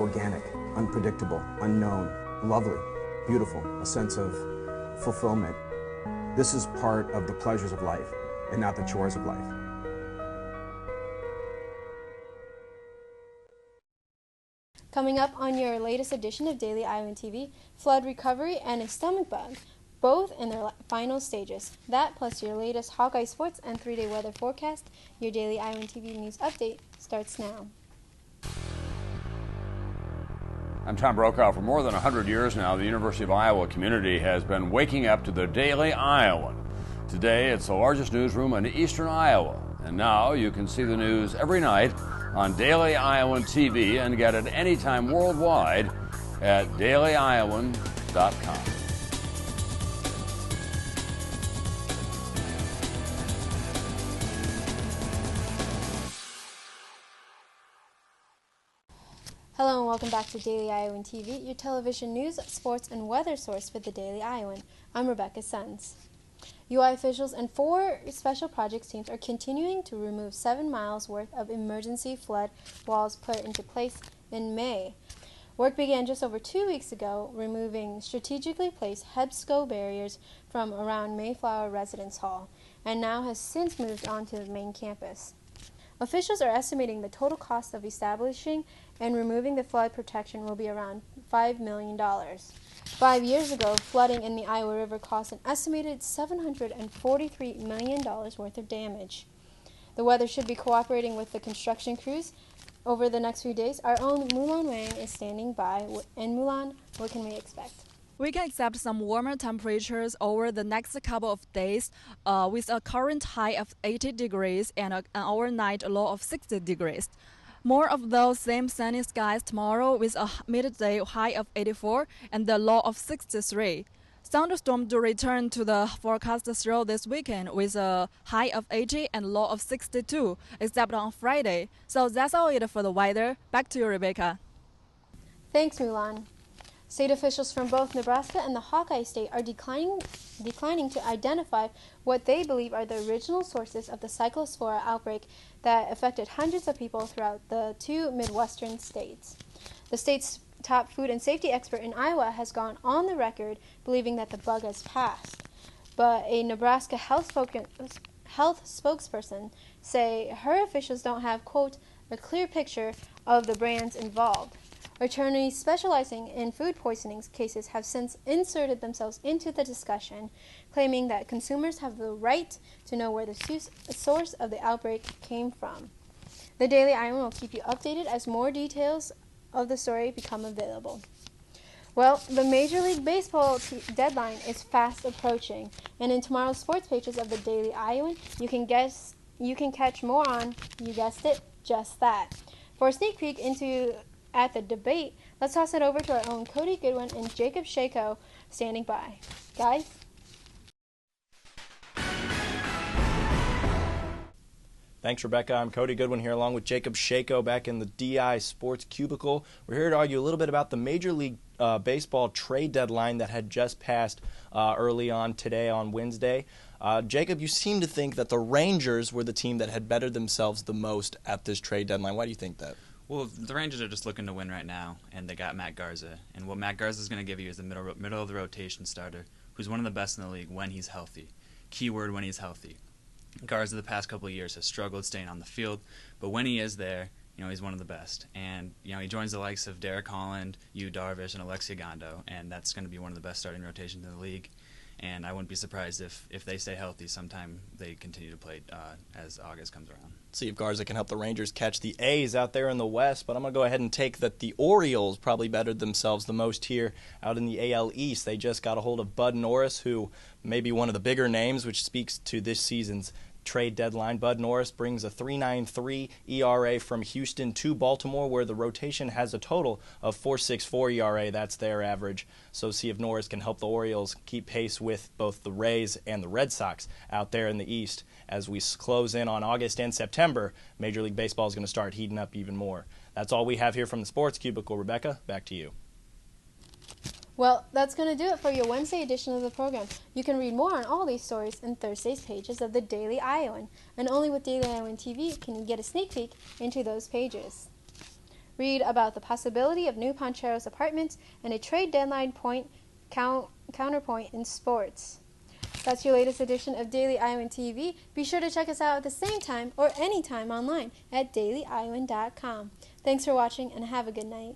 organic, unpredictable, unknown, lovely, beautiful, a sense of fulfillment. This is part of the pleasures of life and not the chores of life. Coming up on your latest edition of Daily Iowan TV, flood recovery and a stomach bug, both in their final stages. That plus your latest Hawkeye sports and 3-day weather forecast. Your Daily Iowan TV news update starts now. I'm Tom Brokaw. For more than 100 years now, the University of Iowa community has been waking up to the Daily Iowan. Today, it's the largest newsroom in eastern Iowa. And now you can see the news every night on Daily Iowan TV and get it anytime worldwide at dailyiowan.com. Hello and welcome back to Daily Iowan TV, your television news, sports, and weather source for the Daily Iowan. I'm Rebecca Sons. UI officials and 4 special projects teams are continuing to remove 7 miles worth of emergency flood walls put into place in May. Work began just over 2 weeks ago, removing strategically placed HEBSCO barriers from around Mayflower Residence Hall, and now has since moved on to the main campus. Officials are estimating the total cost of establishing and removing the flood protection will be around $5 million. 5 years ago, flooding in the Iowa River cost an estimated $743 million worth of damage. The weather should be cooperating with the construction crews over the next few days. Our own Mulan Wang is standing by. And Mulan, what can we expect? We can expect some warmer temperatures over the next couple of days with a current high of 80 degrees and an overnight low of 60 degrees. More of those same sunny skies tomorrow with a midday high of 84 and the low of 63. Thunderstorms do return to the forecast throughout this weekend with a high of 80 and low of 62, except on Friday. So that's all it for the weather. Back to you, Rebecca. Thanks, Mulan. State officials from both Nebraska and the Hawkeye State are declining to identify what they believe are the original sources of the cyclospora outbreak that affected hundreds of people throughout the 2 Midwestern states. The state's top food and safety expert in Iowa has gone on the record believing that the bug has passed, but a Nebraska health spokesperson say her officials don't have, quote, a clear picture of the brands involved. Attorneys specializing in food poisoning cases have since inserted themselves into the discussion, claiming that consumers have the right to know where the source of the outbreak came from. The Daily Iowan will keep you updated as more details of the story become available. Well, the Major League Baseball deadline is fast approaching, and in tomorrow's sports pages of the Daily Iowan, you can catch more on, you guessed it, just that. For a sneak peek at the debate, let's toss it over to our own Cody Goodwin and Jacob Shako standing by. Guys? Thanks, Rebecca. I'm Cody Goodwin here along with Jacob Shako back in the DI Sports Cubicle. We're here to argue a little bit about the Major League Baseball trade deadline that had just passed early on today on Wednesday. Jacob, you seem to think that the Rangers were the team that had bettered themselves the most at this trade deadline. Why do you think that? Well, the Rangers are just looking to win right now, and they got Matt Garza. And what Matt Garza is going to give you is a middle of the rotation starter who's one of the best in the league when he's healthy. Keyword, when he's healthy. Garza the past couple of years has struggled staying on the field, but when he is there, he's one of the best. And, he joins the likes of Derek Holland, Yu Darvish, and Alexi Gondo, and that's going to be one of the best starting rotations in the league. And I wouldn't be surprised if they stay healthy sometime they continue to play as August comes around. See if Garza can help the Rangers catch the A's out there in the West, but I'm going to go ahead and take that the Orioles probably bettered themselves the most here out in the AL East. They just got a hold of Bud Norris, who may be one of the bigger names, which speaks to this season's trade deadline. Bud Norris brings a 3.93 ERA from Houston to Baltimore, where the rotation has a total of 4.64 ERA. That's their average. So see if Norris can help the Orioles keep pace with both the Rays and the Red Sox out there in the East. As we close in on August and September, Major League Baseball is going to start heating up even more. That's all we have here from the Sports Cubicle. Rebecca, back to you. Well, that's going to do it for your Wednesday edition of the program. You can read more on all these stories in Thursday's pages of the Daily Iowan, and only with Daily Iowan TV can you get a sneak peek into those pages. Read about the possibility of new Poncheros apartments and a trade deadline counterpoint in sports. That's your latest edition of Daily Iowan TV. Be sure to check us out at the same time or anytime online at dailyiowan.com. Thanks for watching and have a good night.